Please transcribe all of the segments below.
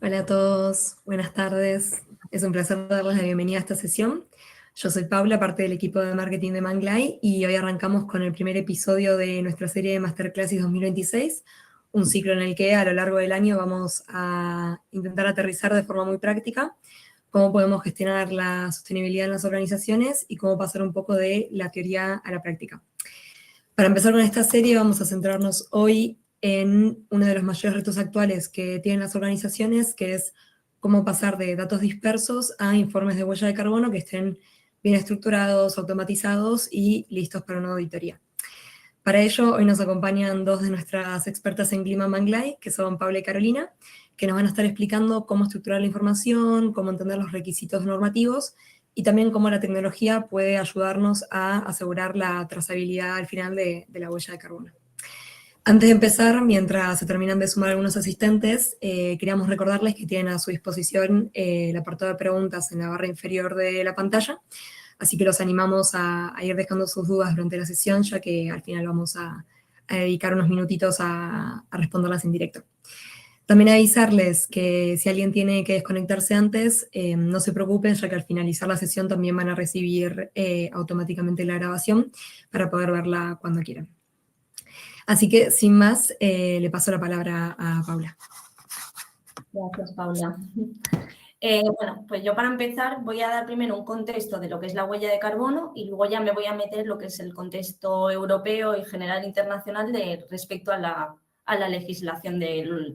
Hola a todos, buenas tardes. Es un placer darles la bienvenida a esta sesión. Yo soy Paula, parte del equipo de marketing de Manglay, y hoy arrancamos con el primer episodio de nuestra serie de Masterclasses 2026, un ciclo en el que a lo largo del año vamos a intentar aterrizar de forma muy práctica cómo podemos gestionar la sostenibilidad en las organizaciones y cómo pasar un poco de la teoría a la práctica. Para empezar con esta serie vamos a centrarnos hoy en uno de los mayores retos actuales que tienen las organizaciones, que es cómo pasar de datos dispersos a informes de huella de carbono que estén bien estructurados, automatizados y listos para una auditoría. Para ello, hoy nos acompañan dos de nuestras expertas en clima Manglay, que son Paula y Carolina, que nos van a estar explicando cómo estructurar la información, cómo entender los requisitos normativos y también cómo la tecnología puede ayudarnos a asegurar la trazabilidad al final de la huella de carbono. Antes de empezar, mientras se terminan de sumar algunos asistentes, queríamos recordarles que tienen a su disposición el apartado de preguntas en la barra inferior de la pantalla, así que los animamos a ir dejando sus dudas durante la sesión, ya que al final vamos a dedicar unos minutitos a responderlas en directo. También avisarles que si alguien tiene que desconectarse antes, no se preocupen, ya que al finalizar la sesión también van a recibir automáticamente la grabación para poder verla cuando quieran. Así que, sin más, le paso la palabra a Paula. Gracias, Paula. Bueno, pues yo para empezar voy a dar primero un contexto de lo que es la huella de carbono y luego ya me voy a meter en lo que es el contexto europeo y general internacional respecto a la legislación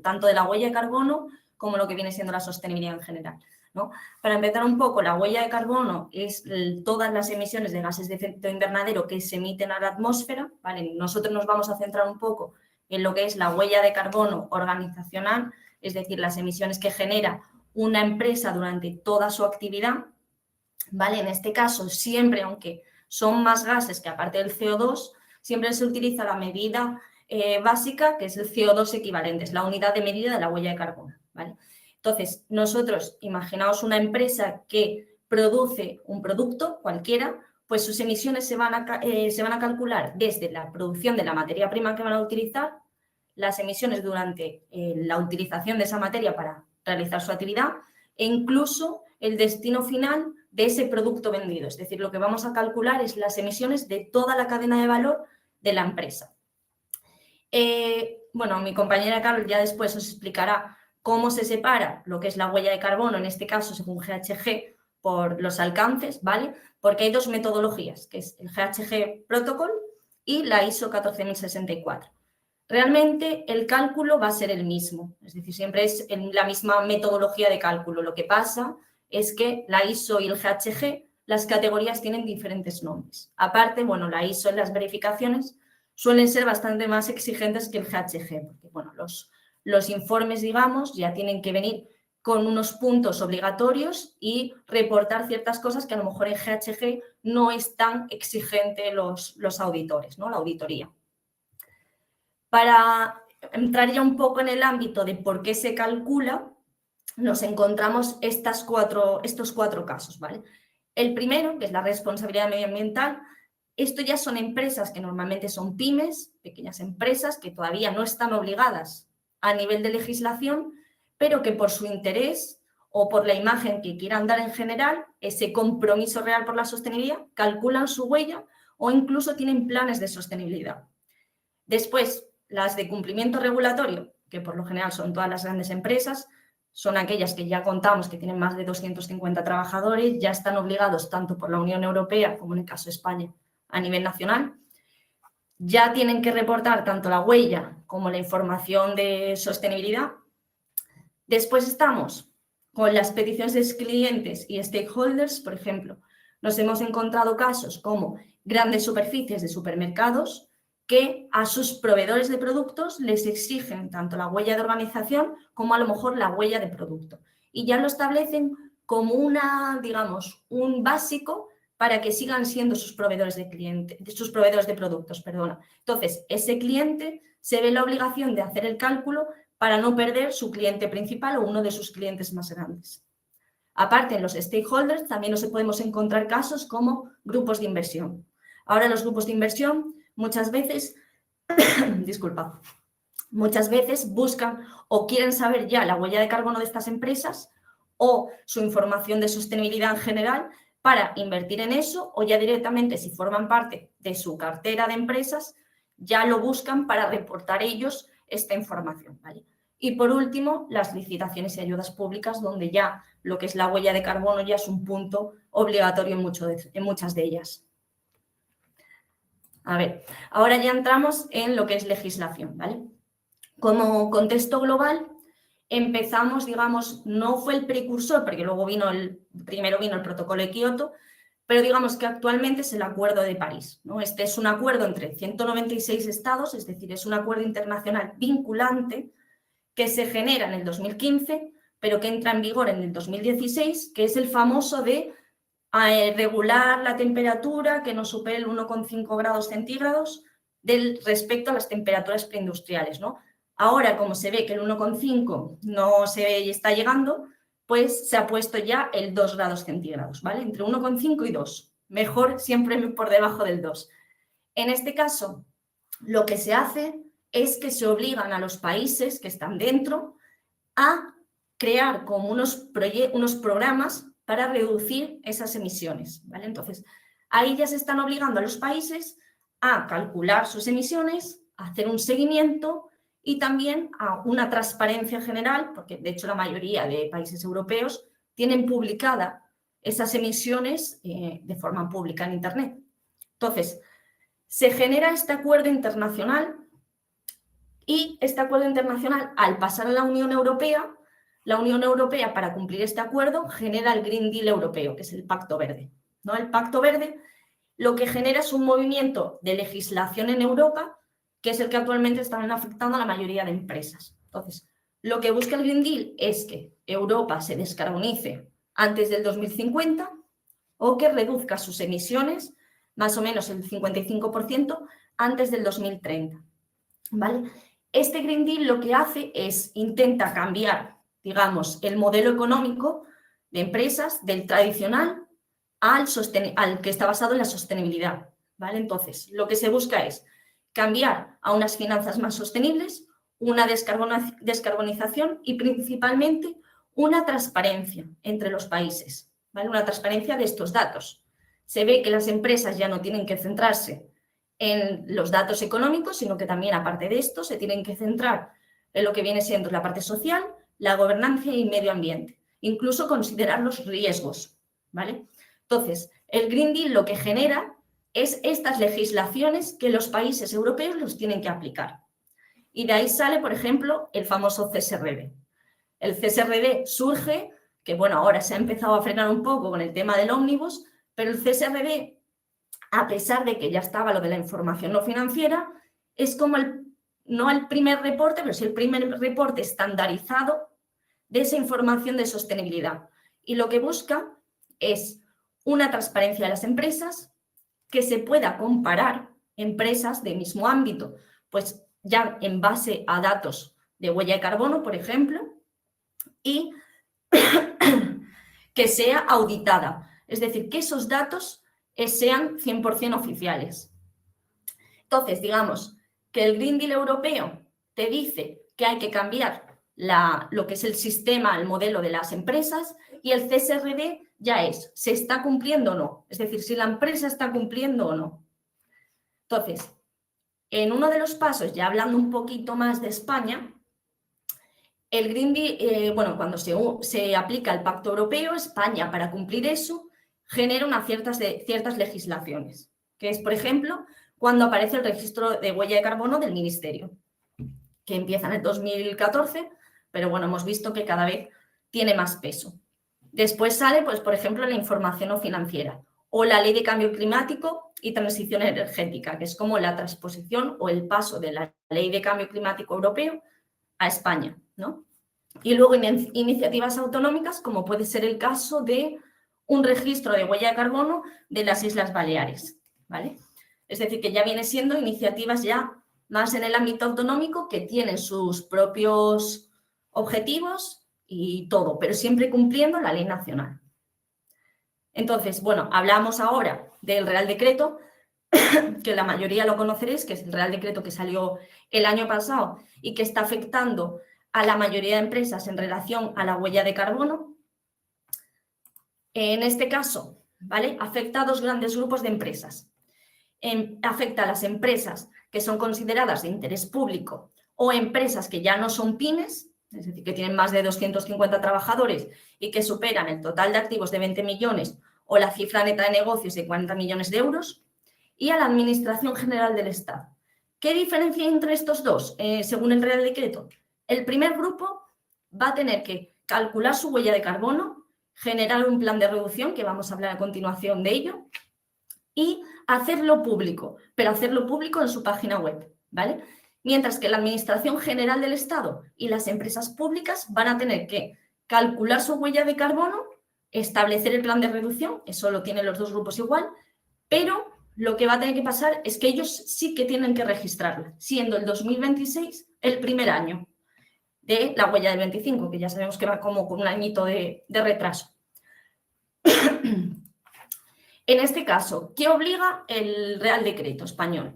tanto de la huella de carbono como lo que viene siendo la sostenibilidad en general, ¿no? Para empezar un poco, la huella de carbono es todas las emisiones de gases de efecto invernadero que se emiten a la atmósfera, ¿vale? Nosotros nos vamos a centrar un poco en lo que es la huella de carbono organizacional, es decir, las emisiones que genera una empresa durante toda su actividad, ¿vale? En este caso, siempre, aunque son más gases que aparte del CO2, siempre se utiliza la medida básica, que es el CO2 equivalente, es la unidad de medida de la huella de carbono, ¿vale? Entonces, nosotros, imaginaos una empresa que produce un producto cualquiera, pues sus emisiones se van a calcular desde la producción de la materia prima que van a utilizar, las emisiones durante la utilización de esa materia para realizar su actividad e incluso el destino final de ese producto vendido. Es decir, lo que vamos a calcular es las emisiones de toda la cadena de valor de la empresa. Bueno, mi compañera Carol ya después os explicará cómo se separa lo que es la huella de carbono, en este caso según GHG, por los alcances, ¿vale? Porque hay dos metodologías, que es el GHG Protocol y la ISO 14064. Realmente el cálculo va a ser el mismo, es decir, siempre es la misma metodología de cálculo. Lo que pasa es que la ISO y el GHG, las categorías tienen diferentes nombres. Aparte, bueno, la ISO en las verificaciones suelen ser bastante más exigentes que el GHG, porque bueno, los informes, digamos, ya tienen que venir con unos puntos obligatorios y reportar ciertas cosas que a lo mejor en GHG no es tan exigente los auditores, ¿no? La auditoría. Para entrar ya un poco en el ámbito de por qué se calcula, nos encontramos estos cuatro casos, ¿vale? El primero, que es la responsabilidad medioambiental, esto ya son empresas que normalmente son pymes, pequeñas empresas que todavía no están obligadas a nivel de legislación, pero que por su interés o por la imagen que quieran dar en general, ese compromiso real por la sostenibilidad, calculan su huella o incluso tienen planes de sostenibilidad. Después, las de cumplimiento regulatorio, que por lo general son todas las grandes empresas, son aquellas que ya contamos que tienen más de 250 trabajadores, ya están obligados tanto por la Unión Europea como en el caso de España a nivel nacional. Ya tienen que reportar tanto la huella como la información de sostenibilidad. Después estamos con las peticiones de clientes y stakeholders, por ejemplo. Nos hemos encontrado casos como grandes superficies de supermercados que a sus proveedores de productos les exigen tanto la huella de organización como a lo mejor la huella de producto. Y ya lo establecen como digamos, un básico para que sigan siendo sus proveedores de productos, perdona. Entonces, ese cliente se ve la obligación de hacer el cálculo para no perder su cliente principal o uno de sus clientes más grandes. Aparte, en los stakeholders también nos podemos encontrar casos como grupos de inversión. Ahora los grupos de inversión muchas veces, disculpa, muchas veces buscan o quieren saber ya la huella de carbono de estas empresas o su información de sostenibilidad en general para invertir en eso, o ya directamente, si forman parte de su cartera de empresas, ya lo buscan para reportar ellos esta información, ¿vale? Y por último, las licitaciones y ayudas públicas, donde ya lo que es la huella de carbono ya es un punto obligatorio en muchas de ellas. A ver, ahora ya entramos en lo que es legislación, ¿vale? Como contexto global, empezamos, digamos, no fue el precursor, porque luego primero vino el protocolo de Kioto, pero digamos que actualmente es el Acuerdo de París, ¿no? Este es un acuerdo entre 196 estados, es decir, es un acuerdo internacional vinculante que se genera en el 2015, pero que entra en vigor en el 2016, que es el famoso de regular la temperatura que no supere el 1,5 grados centígrados respecto a las temperaturas preindustriales, ¿no? Ahora, como se ve que el 1,5 no se ve y está llegando, pues se ha puesto ya el 2 grados centígrados, ¿vale? Entre 1,5 y 2. Mejor siempre por debajo del 2. En este caso, lo que se hace es que se obligan a los países que están dentro a crear como unos programas para reducir esas emisiones, ¿vale? Entonces, ahí ya se están obligando a los países a calcular sus emisiones, a hacer un seguimiento y también a una transparencia general, porque de hecho la mayoría de países europeos tienen publicada esas emisiones de forma pública en Internet. Entonces, se genera este acuerdo internacional y este acuerdo internacional, al pasar a la Unión Europea, para cumplir este acuerdo, genera el Green Deal europeo, que es el Pacto Verde, ¿no? El Pacto Verde lo que genera es un movimiento de legislación en Europa, que es el que actualmente están afectando a la mayoría de empresas. Entonces, lo que busca el Green Deal es que Europa se descarbonice antes del 2050 o que reduzca sus emisiones más o menos el 55% antes del 2030, ¿vale? Este Green Deal lo que hace es intenta cambiar, digamos, el modelo económico de empresas del tradicional al que está basado en la sostenibilidad, ¿vale? Entonces, lo que se busca es cambiar a unas finanzas más sostenibles, una descarbonización y principalmente una transparencia entre los países, ¿vale? Una transparencia de estos datos. Se ve que las empresas ya no tienen que centrarse en los datos económicos, sino que también, aparte de esto, se tienen que centrar en lo que viene siendo la parte social, la gobernanza y medio ambiente, incluso considerar los riesgos, ¿vale? Entonces, el Green Deal lo que genera es estas legislaciones que los países europeos los tienen que aplicar. Y de ahí sale, por ejemplo, el famoso CSRD. El CSRD surge, que bueno, ahora se ha empezado a frenar un poco con el tema del ómnibus, pero el CSRD, a pesar de que ya estaba lo de la información no financiera, es como no el primer reporte, pero sí el primer reporte estandarizado de esa información de sostenibilidad. Y lo que busca es una transparencia de las empresas, que se pueda comparar empresas de mismo ámbito, pues ya en base a datos de huella de carbono, por ejemplo, y que sea auditada. Es decir, que esos datos sean 100% oficiales. Entonces, digamos que el Green Deal europeo te dice que hay que cambiar lo que es el sistema, el modelo de las empresas, y el CSRD ya es, ¿se está cumpliendo o no? Es decir, si la empresa está cumpliendo o no. Entonces, en uno de los pasos, ya hablando un poquito más de España, el Green Deal, cuando se aplica el Pacto Europeo, España, para cumplir eso, genera ciertas legislaciones, que es, por ejemplo, cuando aparece el registro de huella de carbono del Ministerio, que empieza en el 2014, pero bueno, hemos visto que cada vez tiene más peso. Después sale, pues, por ejemplo, la información no financiera o la Ley de Cambio Climático y Transición Energética, que es como la transposición o el paso de la Ley de Cambio Climático Europeo a España, ¿no? Y luego iniciativas autonómicas, como puede ser el caso de un registro de huella de carbono de las Islas Baleares, ¿vale? Es decir, que ya viene siendo iniciativas ya más en el ámbito autonómico que tienen sus propios objetivos y todo, pero siempre cumpliendo la ley nacional. Entonces, bueno, hablamos ahora del Real Decreto que la mayoría lo conoceréis, que es el Real Decreto que salió el año pasado y que está afectando a la mayoría de empresas en relación a la huella de carbono. En este caso, ¿vale? Afecta a dos grandes grupos de empresas. Afecta a las empresas que son consideradas de interés público o empresas que ya no son pymes, es decir, que tienen más de 250 trabajadores y que superan el total de activos de 20 millones o la cifra neta de negocios de 40 millones de euros, y a la Administración General del Estado. ¿Qué diferencia hay entre estos dos? Según el Real Decreto, el primer grupo va a tener que calcular su huella de carbono, generar un plan de reducción, que vamos a hablar a continuación de ello, y hacerlo público, pero hacerlo público en su página web, ¿vale? Mientras que la Administración General del Estado y las empresas públicas van a tener que calcular su huella de carbono, establecer el plan de reducción, eso lo tienen los dos grupos igual, pero lo que va a tener que pasar es que ellos sí que tienen que registrarla, siendo el 2026 el primer año de la huella del 25, que ya sabemos que va como con un añito de retraso. En este caso, ¿qué obliga el Real Decreto español?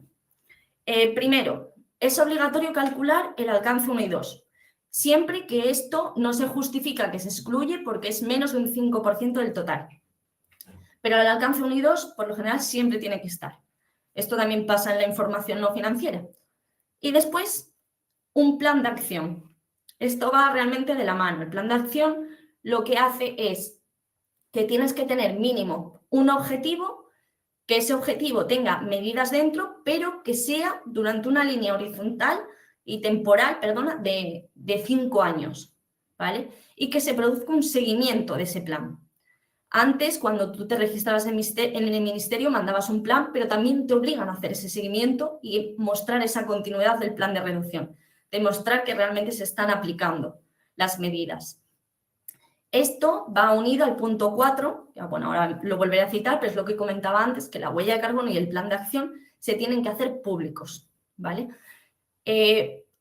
Primero, es obligatorio calcular el alcance 1 y 2, siempre que esto no se justifica que se excluye porque es menos de un 5% del total. Pero el alcance 1 y 2, por lo general, siempre tiene que estar. Esto también pasa en la información no financiera. Y después, un plan de acción. Esto va realmente de la mano. El plan de acción lo que hace es que tienes que tener mínimo un objetivo, que ese objetivo tenga medidas dentro, pero que sea durante una línea horizontal y temporal, de 5 años, ¿vale? Y que se produzca un seguimiento de ese plan. Antes, cuando tú te registrabas en el ministerio, mandabas un plan, pero también te obligan a hacer ese seguimiento y mostrar esa continuidad del plan de reducción, demostrar que realmente se están aplicando las medidas. Esto va unido al punto 4, bueno, ahora lo volveré a citar, pero es lo que comentaba antes, que la huella de carbono y el plan de acción se tienen que hacer públicos, ¿vale?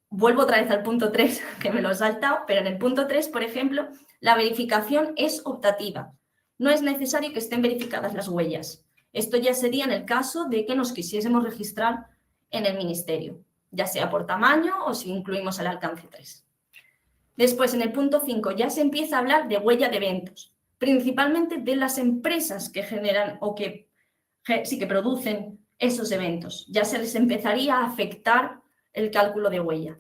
Vuelvo otra vez al punto 3, que me lo he saltado, pero en el punto 3, por ejemplo, la verificación es optativa. No es necesario que estén verificadas las huellas. Esto ya sería en el caso de que nos quisiésemos registrar en el ministerio, ya sea por tamaño o si incluimos el alcance 3. Después, en el punto 5, ya se empieza a hablar de huella de eventos, principalmente de las empresas que generan o que producen esos eventos. Ya se les empezaría a afectar el cálculo de huella.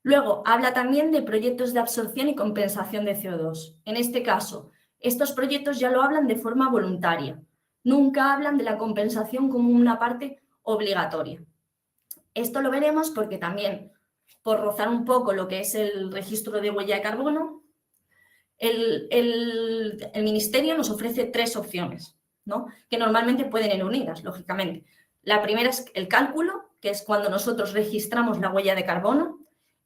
Luego, habla también de proyectos de absorción y compensación de CO2. En este caso, estos proyectos ya lo hablan de forma voluntaria. Nunca hablan de la compensación como una parte obligatoria. Esto lo veremos porque también, por rozar un poco lo que es el registro de huella de carbono, el Ministerio nos ofrece 3 opciones, ¿no? Que normalmente pueden ir unidas, lógicamente. La primera es el cálculo, que es cuando nosotros registramos la huella de carbono.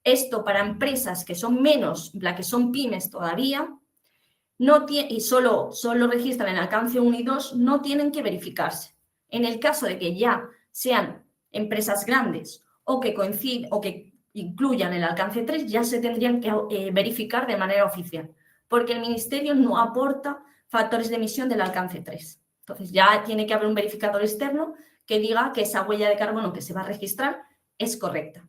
Esto para empresas que son menos, la que son pymes todavía, y solo registran el alcance 1 y 2, no tienen que verificarse. En el caso de que ya sean empresas grandes o que incluyan el alcance 3, ya se tendrían que verificar de manera oficial, porque el Ministerio no aporta factores de emisión del alcance 3. Entonces ya tiene que haber un verificador externo que diga que esa huella de carbono que se va a registrar es correcta,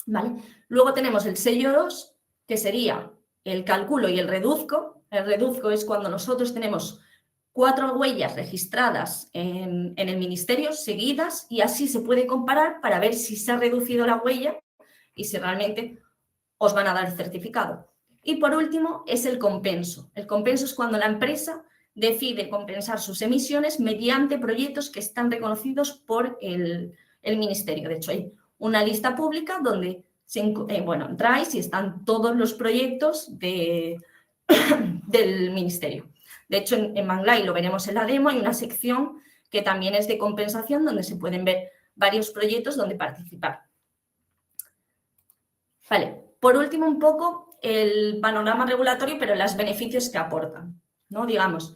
¿vale? Luego tenemos el sello 2, que sería el cálculo y el reduzco. El reduzco es cuando nosotros tenemos 4 huellas registradas en el ministerio seguidas y así se puede comparar para ver si se ha reducido la huella y si realmente os van a dar el certificado. Y por último es el compenso. El compenso es cuando la empresa decide compensar sus emisiones mediante proyectos que están reconocidos por el ministerio. De hecho, hay una lista pública donde entráis y están todos los proyectos del ministerio. De hecho, en Manglay lo veremos en la demo, hay una sección que también es de compensación donde se pueden ver varios proyectos donde participar. Vale, por último un poco el panorama regulatorio, pero los beneficios que aportan, ¿no? Digamos,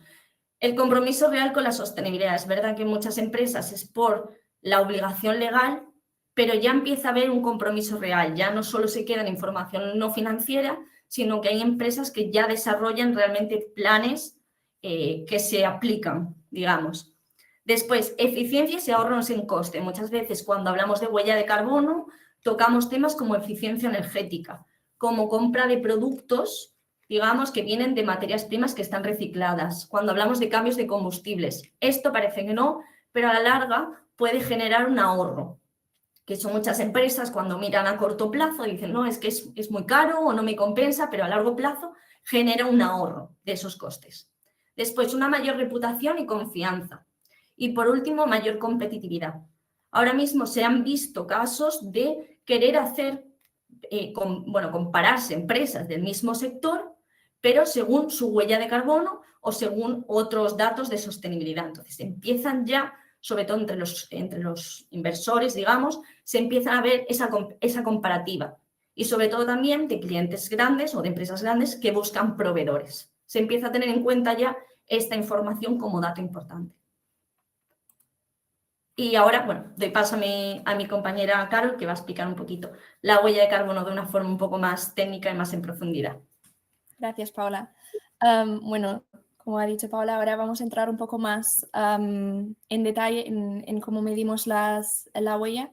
el compromiso real con la sostenibilidad. Es verdad que en muchas empresas es por la obligación legal, pero ya empieza a haber un compromiso real. Ya no solo se queda en información no financiera, sino que hay empresas que ya desarrollan realmente planes que se aplican, digamos. Después, eficiencias y ahorros en coste. Muchas veces cuando hablamos de huella de carbono, tocamos temas como eficiencia energética, como compra de productos, digamos, que vienen de materias primas que están recicladas. Cuando hablamos de cambios de combustibles, esto parece que no, pero a la larga puede generar un ahorro, que son muchas empresas cuando miran a corto plazo dicen, no, es que es muy caro o no me compensa, pero a largo plazo genera un ahorro de esos costes. Después, una mayor reputación y confianza. Y por último, mayor competitividad. Ahora mismo se han visto casos de querer hacer, compararse empresas del mismo sector, pero según su huella de carbono o según otros datos de sostenibilidad. Entonces, empiezan ya, sobre todo entre los inversores, digamos, se empieza a ver esa comparativa. Y sobre todo también de clientes grandes o de empresas grandes que buscan proveedores. Se empieza a tener en cuenta ya esta información como dato importante. Y ahora, bueno, doy paso a mi compañera Carol, que va a explicar un poquito la huella de carbono de una forma un poco más técnica y más en profundidad. Gracias, Paula. Bueno, como ha dicho Paula, ahora vamos a entrar un poco más en detalle en cómo medimos la huella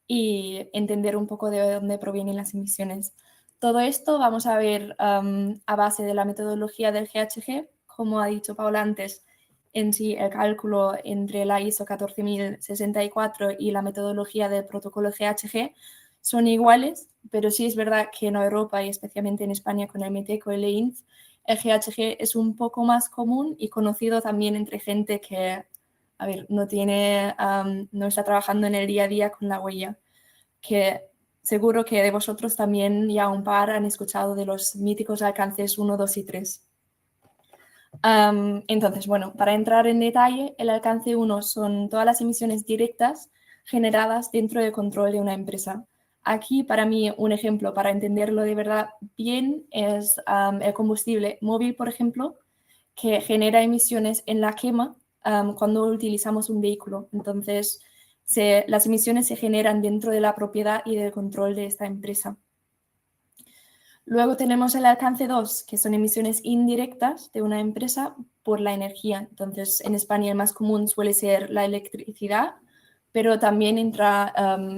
y entender un poco de dónde provienen las emisiones. Todo esto vamos a ver a base de la metodología del GHG, como ha dicho Paula antes. En sí, el cálculo entre la ISO 14064 y la metodología del protocolo GHG son iguales, pero sí es verdad que en Europa y especialmente en España con el METECO y el EINF, el GHG es un poco más común y conocido también entre gente que, a ver, no está trabajando en el día a día con la huella, que seguro que de vosotros también ya un par han escuchado de los míticos alcances 1, 2 y 3. Entonces, bueno, para entrar en detalle, el alcance 1 son todas las emisiones directas generadas dentro del control de una empresa. Aquí, para mí, un ejemplo para entenderlo de verdad bien es el combustible móvil, por ejemplo, que genera emisiones en la quema cuando utilizamos un vehículo. Entonces, las emisiones se generan dentro de la propiedad y del control de esta empresa. Luego tenemos el alcance 2, que son emisiones indirectas de una empresa por la energía. Entonces, en España el más común suele ser la electricidad, pero también entra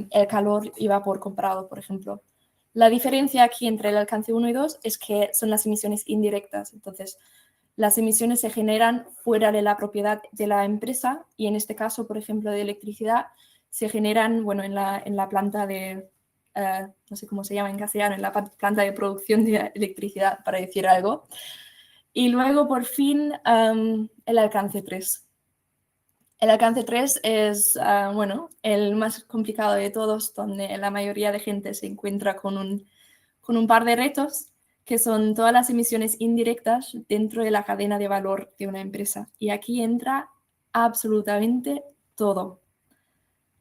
el calor y vapor comprado, por ejemplo. La diferencia aquí entre el alcance 1 y 2 es que son las emisiones indirectas. Entonces, las emisiones se generan fuera de la propiedad de la empresa y en este caso, por ejemplo, de electricidad, se generan en la planta de... no sé cómo se llama en castellano, en la planta de producción de electricidad, para decir algo. Y luego, por fin, el alcance 3. El alcance 3 es, el más complicado de todos, donde la mayoría de gente se encuentra con un par de retos, que son todas las emisiones indirectas dentro de la cadena de valor de una empresa. Y aquí entra absolutamente todo.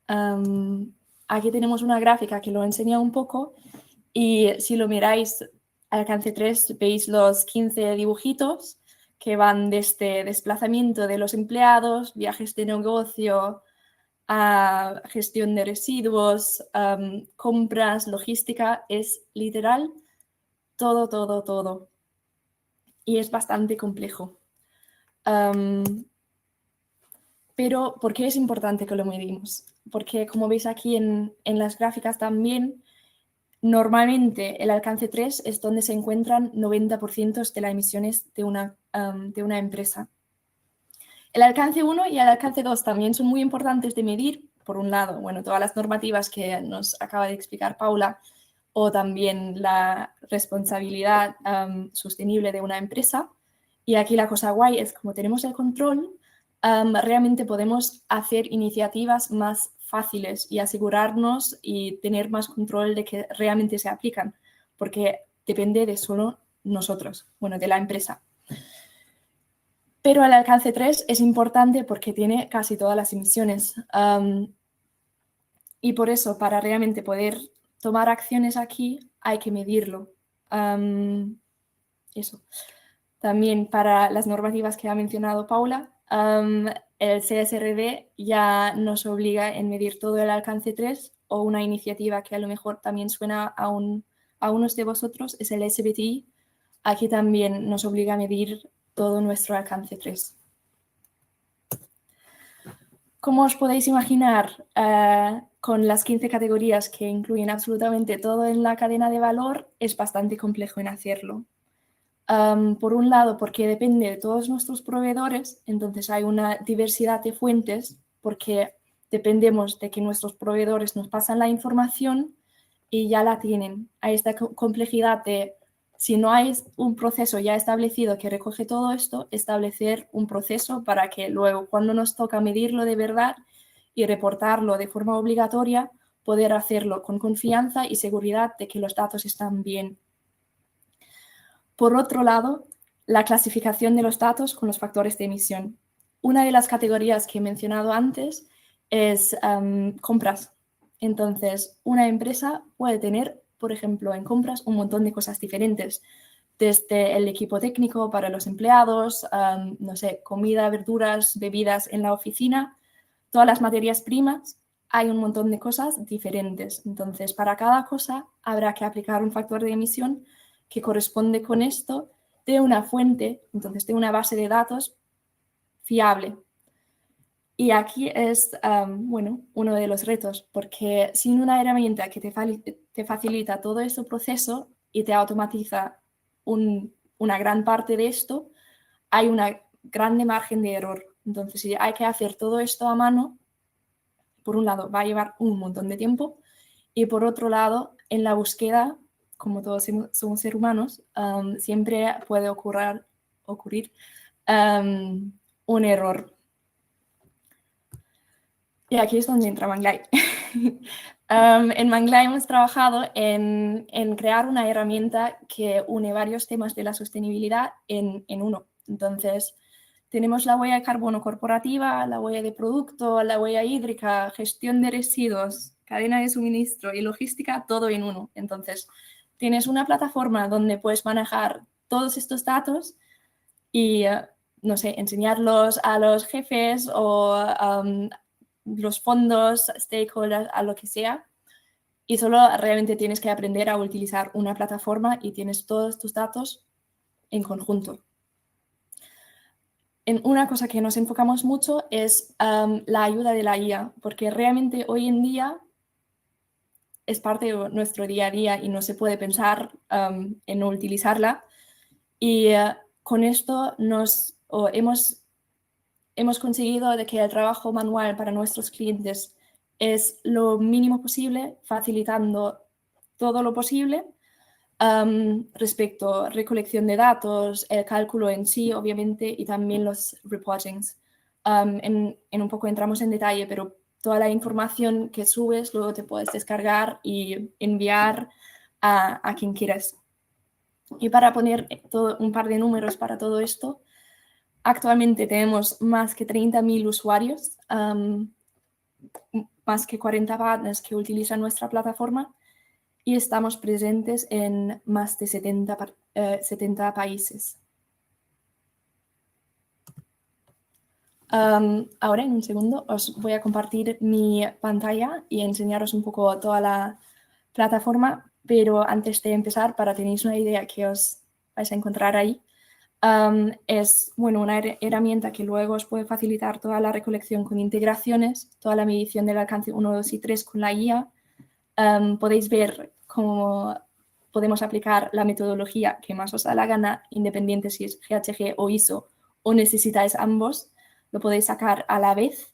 Aquí tenemos una gráfica que lo enseña un poco y si lo miráis al alcance 3 veis los 15 dibujitos que van desde desplazamiento de los empleados, viajes de negocio, a gestión de residuos, compras, logística, es literal todo, todo, todo. Y es bastante complejo. Pero, ¿por qué es importante que lo medimos? Porque, como veis aquí en las gráficas también, normalmente el alcance 3 es donde se encuentran 90% de las emisiones de una empresa. El alcance 1 y el alcance 2 también son muy importantes de medir. Por un lado, todas las normativas que nos acaba de explicar Paula, o también la responsabilidad sostenible de una empresa. Y aquí la cosa guay es, como tenemos el control, realmente podemos hacer iniciativas más fáciles y asegurarnos y tener más control de que realmente se aplican, porque depende de solo nosotros, de la empresa. Pero el alcance 3 es importante porque tiene casi todas las emisiones. Y por eso, para realmente poder tomar acciones aquí, hay que medirlo. Eso. También para las normativas que ha mencionado Paula, el CSRD ya nos obliga en medir todo el alcance 3, o una iniciativa que a lo mejor también suena a unos de vosotros, es el SBTi. Aquí también nos obliga a medir todo nuestro alcance 3. Como os podéis imaginar, con las 15 categorías que incluyen absolutamente todo en la cadena de valor, es bastante complejo en hacerlo. Por un lado, porque depende de todos nuestros proveedores, entonces hay una diversidad de fuentes, porque dependemos de que nuestros proveedores nos pasan la información y ya la tienen. Hay esta complejidad de, si no hay un proceso ya establecido que recoge todo esto, establecer un proceso para que luego, cuando nos toca medirlo de verdad y reportarlo de forma obligatoria, poder hacerlo con confianza y seguridad de que los datos están bien. Por otro lado, la clasificación de los datos con los factores de emisión. Una de las categorías que he mencionado antes es compras. Entonces, una empresa puede tener, por ejemplo, en compras un montón de cosas diferentes, desde el equipo técnico para los empleados, no sé, comida, verduras, bebidas en la oficina, todas las materias primas, hay un montón de cosas diferentes. Entonces, para cada cosa habrá que aplicar un factor de emisión que corresponde con esto de una fuente, entonces de una base de datos fiable. Y aquí es, bueno, uno de los retos, porque sin una herramienta que te facilita todo este proceso y te automatiza una gran parte de esto, hay una grande margen de error. Entonces, si hay que hacer todo esto a mano, por un lado va a llevar un montón de tiempo y por otro lado, en la búsqueda, como todos somos seres humanos, siempre puede ocurrir un error. Y aquí es donde entra Manglai. En Manglai hemos trabajado en crear una herramienta que une varios temas de la sostenibilidad en uno. Entonces, tenemos la huella de carbono corporativa, la huella de producto, la huella hídrica, gestión de residuos, cadena de suministro y logística, todo en uno. Entonces, tienes una plataforma donde puedes manejar todos estos datos y, no sé, enseñarlos a los jefes o los fondos, stakeholders, a lo que sea. Y solo realmente tienes que aprender a utilizar una plataforma y tienes todos tus datos en conjunto. En una cosa que nos enfocamos mucho es la ayuda de la IA, porque realmente hoy en día es parte de nuestro día a día y no se puede pensar en no utilizarla. Y con esto hemos conseguido de que el trabajo manual para nuestros clientes es lo mínimo posible, facilitando todo lo posible respecto a recolección de datos, el cálculo en sí, obviamente, y también los reportings. En un poco entramos en detalle, pero toda la información que subes luego te puedes descargar y enviar a quien quieras. Y para poner un par de números para todo esto, actualmente tenemos más que 30.000 usuarios, más que 40 partners que utilizan nuestra plataforma y estamos presentes en más de 70 países. Ahora, en un segundo, os voy a compartir mi pantalla y enseñaros un poco toda la plataforma, pero antes de empezar, para que tenéis una idea que os vais a encontrar ahí, es bueno, una herramienta que luego os puede facilitar toda la recolección con integraciones, toda la medición del alcance 1, 2 y 3 con la guía. Podéis ver cómo podemos aplicar la metodología que más os da la gana, independiente si es GHG o ISO o necesitáis ambos, lo podéis sacar a la vez.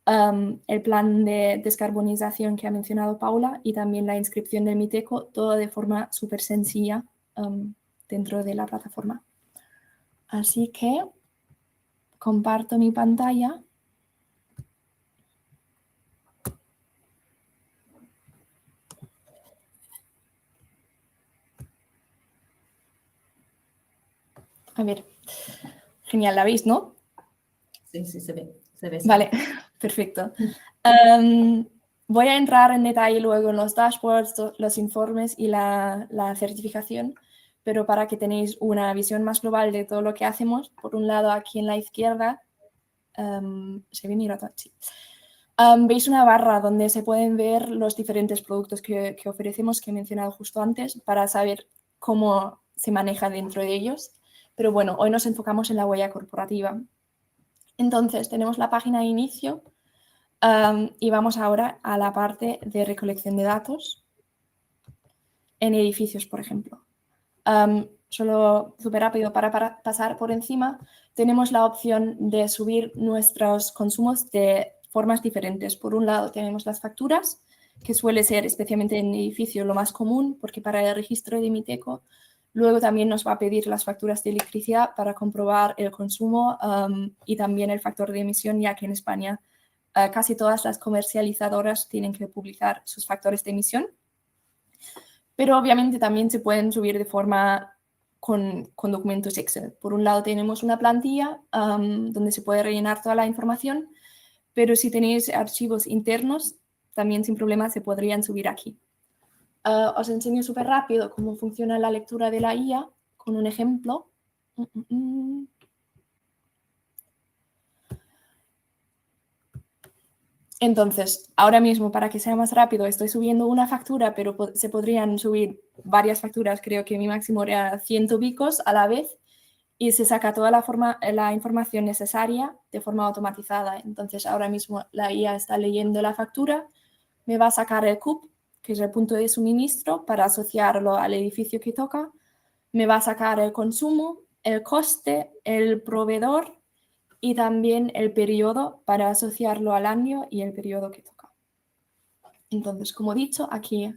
El plan de descarbonización que ha mencionado Paula y también la inscripción del MITECO, todo de forma súper sencilla dentro de la plataforma. Así que comparto mi pantalla. A ver, genial, ¿la veis, no? Sí, se ve. Vale, perfecto. Voy a entrar en detalle luego en los dashboards, los informes y la certificación, pero para que tenéis una visión más global de todo lo que hacemos, por un lado aquí en la izquierda, ¿se ve mi ratón? Sí. Veis una barra donde se pueden ver los diferentes productos que ofrecemos, que he mencionado justo antes, para saber cómo se maneja dentro de ellos. Pero bueno, hoy nos enfocamos en la huella corporativa. Entonces, tenemos la página de inicio, Y vamos ahora a la parte de recolección de datos en edificios, por ejemplo. Solo súper rápido para pasar por encima, tenemos la opción de subir nuestros consumos de formas diferentes. Por un lado tenemos las facturas, que suele ser especialmente en edificio lo más común, porque para el registro de Miteco luego también nos va a pedir las facturas de electricidad para comprobar el consumo y también el factor de emisión, ya que en España casi todas las comercializadoras tienen que publicar sus factores de emisión. Pero obviamente también se pueden subir de forma con documentos Excel. Por un lado tenemos una plantilla donde se puede rellenar toda la información, pero si tenéis archivos internos, también sin problema se podrían subir aquí. Os enseño súper rápido cómo funciona la lectura de la IA con un ejemplo. Entonces, ahora mismo, para que sea más rápido, estoy subiendo una factura, pero se podrían subir varias facturas. Creo que mi máximo era 100 bicos a la vez y se saca toda la información necesaria de forma automatizada. Entonces, ahora mismo la IA está leyendo la factura, me va a sacar el CUP, que es el punto de suministro, para asociarlo al edificio que toca. Me va a sacar el consumo, el coste, el proveedor y también el periodo para asociarlo al año y el periodo que toca. Entonces, como he dicho, aquí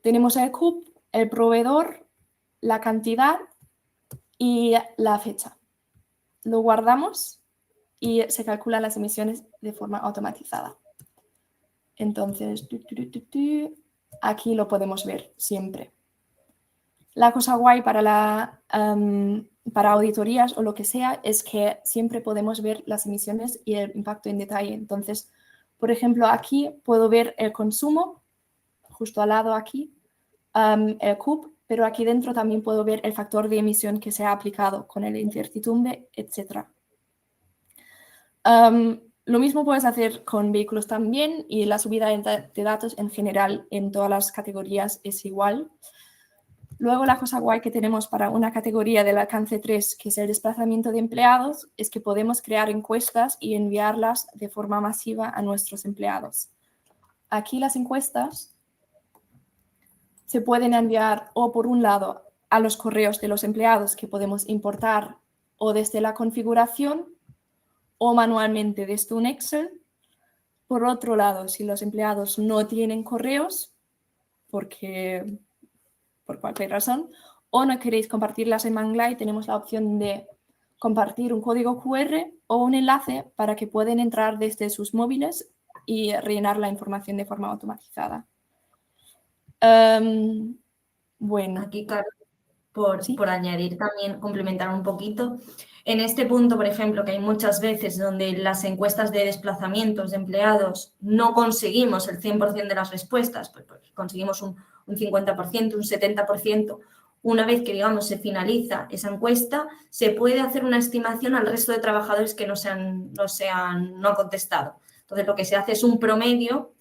tenemos el CUP, el proveedor, la cantidad y la fecha. Lo guardamos y se calculan las emisiones de forma automatizada. Entonces, aquí lo podemos ver siempre. La cosa guay para auditorías o lo que sea es que siempre podemos ver las emisiones y el impacto en detalle. Entonces, por ejemplo, aquí puedo ver el consumo, justo al lado aquí, el CUP, pero aquí dentro también puedo ver el factor de emisión que se ha aplicado con el incertidumbre, etc. Lo mismo puedes hacer con vehículos también y la subida de datos en general en todas las categorías es igual. Luego, la cosa guay que tenemos para una categoría del alcance 3, que es el desplazamiento de empleados, es que podemos crear encuestas y enviarlas de forma masiva a nuestros empleados. Aquí las encuestas se pueden enviar o por un lado a los correos de los empleados que podemos importar o desde la configuración o manualmente desde un Excel. Por otro lado, si los empleados no tienen correos, porque por cualquier razón, o no queréis compartirlas en Manglai, tenemos la opción de compartir un código QR o un enlace para que puedan entrar desde sus móviles y rellenar la información de forma automatizada. Bueno. Aquí, Carlos, por ¿Sí? añadir también, complementar un poquito. En este punto, por ejemplo, que hay muchas veces donde las encuestas de desplazamientos de empleados no conseguimos el 100% de las respuestas, pues conseguimos un 50%, un 70%. Una vez que, digamos, se finaliza esa encuesta, se puede hacer una estimación al resto de trabajadores que no han contestado. Entonces, lo que se hace es un promedio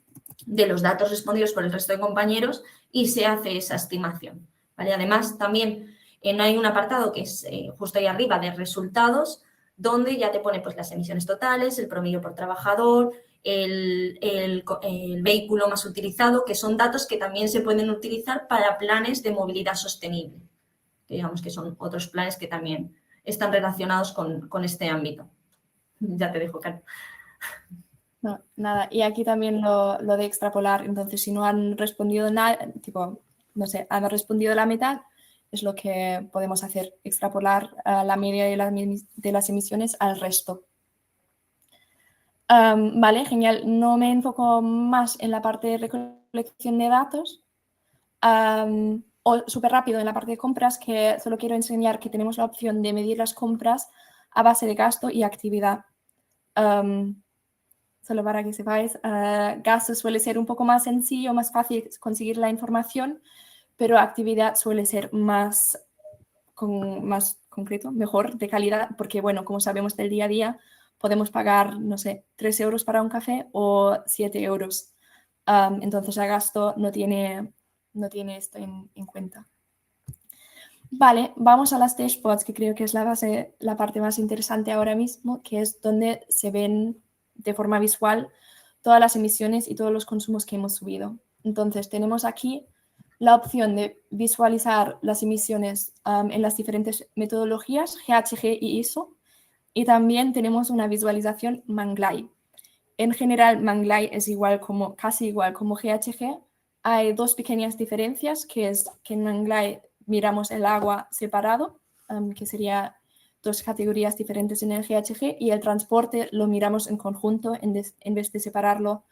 de los datos respondidos por el resto de compañeros y se hace esa estimación. ¿Vale? Además, también hay un apartado que es justo ahí arriba de resultados, donde ya te pone pues, las emisiones totales, el promedio por trabajador, el vehículo más utilizado, que son datos que también se pueden utilizar para planes de movilidad sostenible, que digamos que son otros planes que también están relacionados con este ámbito. Ya te dejo, Carlos. No, nada, y aquí también lo de extrapolar, entonces si no han respondido nada, tipo, no sé, han respondido la mitad, es lo que podemos hacer, extrapolar la media de las emisiones al resto. Vale, genial, no me enfoco más en la parte de recolección de datos, o súper rápido en la parte de compras, que solo quiero enseñar que tenemos la opción de medir las compras a base de gasto y actividad. Solo para que sepáis, gasto suele ser un poco más sencillo, más fácil conseguir la información, pero actividad suele ser más concreto, mejor, de calidad, porque, bueno, como sabemos del día a día, podemos pagar, no sé, 3 euros para un café o 7 euros. Entonces, el gasto no tiene esto en cuenta. Vale, vamos a las dashboards, que creo que es la parte más interesante ahora mismo, que es donde se ven de forma visual todas las emisiones y todos los consumos que hemos subido. Entonces tenemos aquí la opción de visualizar las emisiones en las diferentes metodologías, GHG y ISO, y también tenemos una visualización Manglai. En general, Manglai es casi igual como GHG. Hay dos pequeñas diferencias, que es que en Manglai miramos el agua separado, que sería dos categorías diferentes en el GHG, y el transporte lo miramos en conjunto en vez de separarlo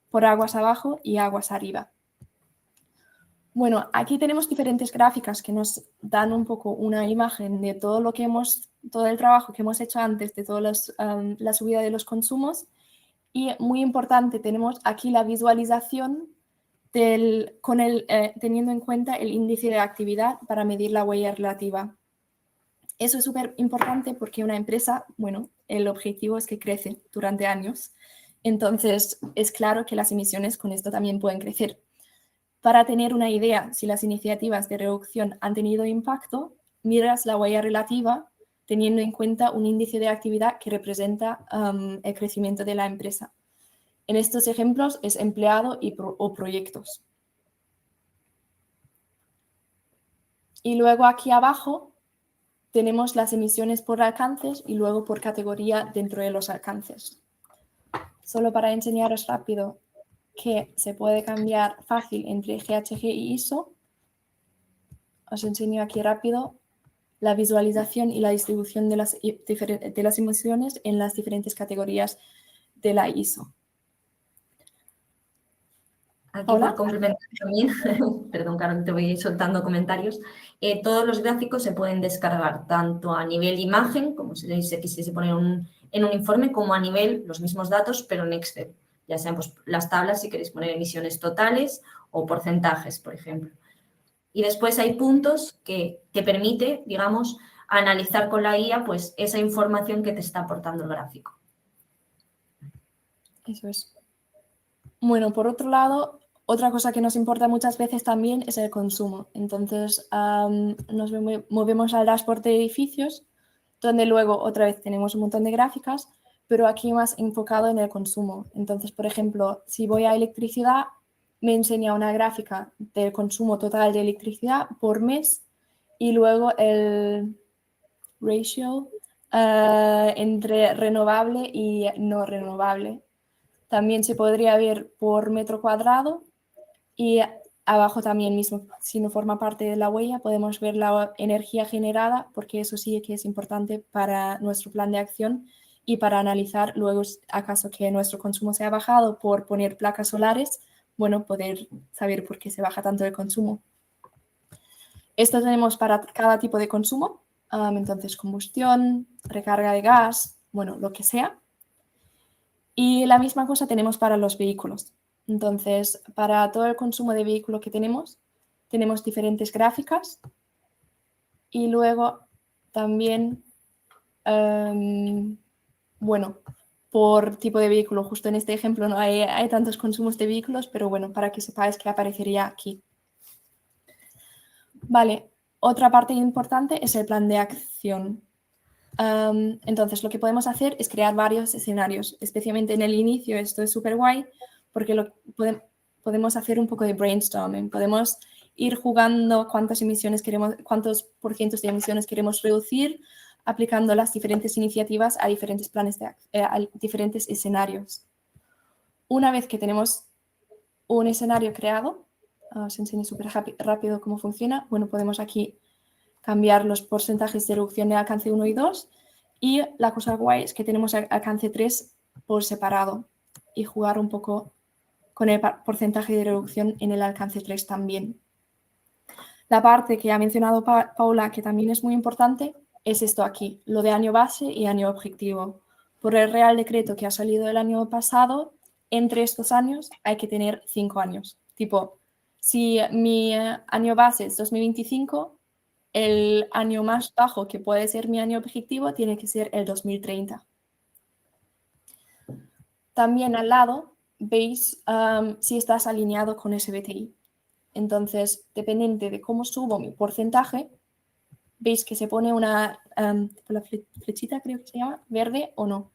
por aguas abajo y aguas arriba. Bueno, aquí tenemos diferentes gráficas que nos dan un poco una imagen de todo el trabajo que hemos hecho antes, de toda la subida de los consumos. Y muy importante, tenemos aquí la visualización teniendo en cuenta el índice de actividad para medir la huella relativa. Eso es súper importante porque una empresa, bueno, el objetivo es que crece durante años. Entonces, es claro que las emisiones con esto también pueden crecer. Para tener una idea si las iniciativas de reducción han tenido impacto, miras la huella relativa teniendo en cuenta un índice de actividad que representa el crecimiento de la empresa. En estos ejemplos es empleado o proyectos. Y luego aquí abajo tenemos las emisiones por alcances y luego por categoría dentro de los alcances. Solo para enseñaros rápido que se puede cambiar fácil entre GHG y ISO, os enseño aquí rápido la visualización y la distribución de las emisiones en las diferentes categorías de la ISO. Aquí Hola. por complementar también, perdón, Carol, te voy soltando comentarios. Todos los gráficos se pueden descargar tanto a nivel imagen, como si se quisiese poner en un informe, como a nivel los mismos datos, pero en Excel. Ya sean pues, las tablas si queréis poner emisiones totales o porcentajes, por ejemplo. Y después hay puntos que te permite, digamos, analizar con la IA pues, esa información que te está aportando el gráfico. Eso es. Bueno, por otro lado, otra cosa que nos importa muchas veces también es el consumo. Entonces, nos movemos al dashboard de edificios, donde luego otra vez tenemos un montón de gráficas, pero aquí más enfocado en el consumo. Entonces, por ejemplo, si voy a electricidad, me enseña una gráfica del consumo total de electricidad por mes y luego el ratio entre renovable y no renovable. También se podría ver por metro cuadrado y abajo también mismo, si no forma parte de la huella, podemos ver la energía generada, porque eso sí que es importante para nuestro plan de acción y para analizar luego, acaso que nuestro consumo se ha bajado por poner placas solares, bueno, poder saber por qué se baja tanto el consumo. Esto tenemos para cada tipo de consumo, entonces combustión, recarga de gas, bueno, lo que sea. Y la misma cosa tenemos para los vehículos. Entonces, para todo el consumo de vehículo que tenemos diferentes gráficas y luego también, bueno, por tipo de vehículo. Justo en este ejemplo no hay tantos consumos de vehículos, pero bueno, para que sepáis que aparecería aquí. Vale, otra parte importante es el plan de acción. Entonces, lo que podemos hacer es crear varios escenarios, especialmente en el inicio. Esto es súper guay porque podemos hacer un poco de brainstorming. Podemos ir jugando cuántos porcientos de emisiones queremos reducir, aplicando las diferentes iniciativas a diferentes a diferentes escenarios. Una vez que tenemos un escenario creado, os enseño súper rápido cómo funciona. Bueno, podemos aquí cambiar los porcentajes de reducción de alcance 1 y 2 y la cosa guay es que tenemos alcance 3 por separado y jugar un poco con el porcentaje de reducción en el alcance 3 también. La parte que ha mencionado Paula, que también es muy importante, es esto aquí, lo de año base y año objetivo. Por el Real Decreto que ha salido el año pasado, entre estos años hay que tener 5 años. Tipo, si mi año base es 2025, el año más bajo que puede ser mi año objetivo tiene que ser el 2030. También al lado veis si estás alineado con SBTi. Entonces, dependiente de cómo subo mi porcentaje, veis que se pone una la flechita, creo que se llama, verde o no,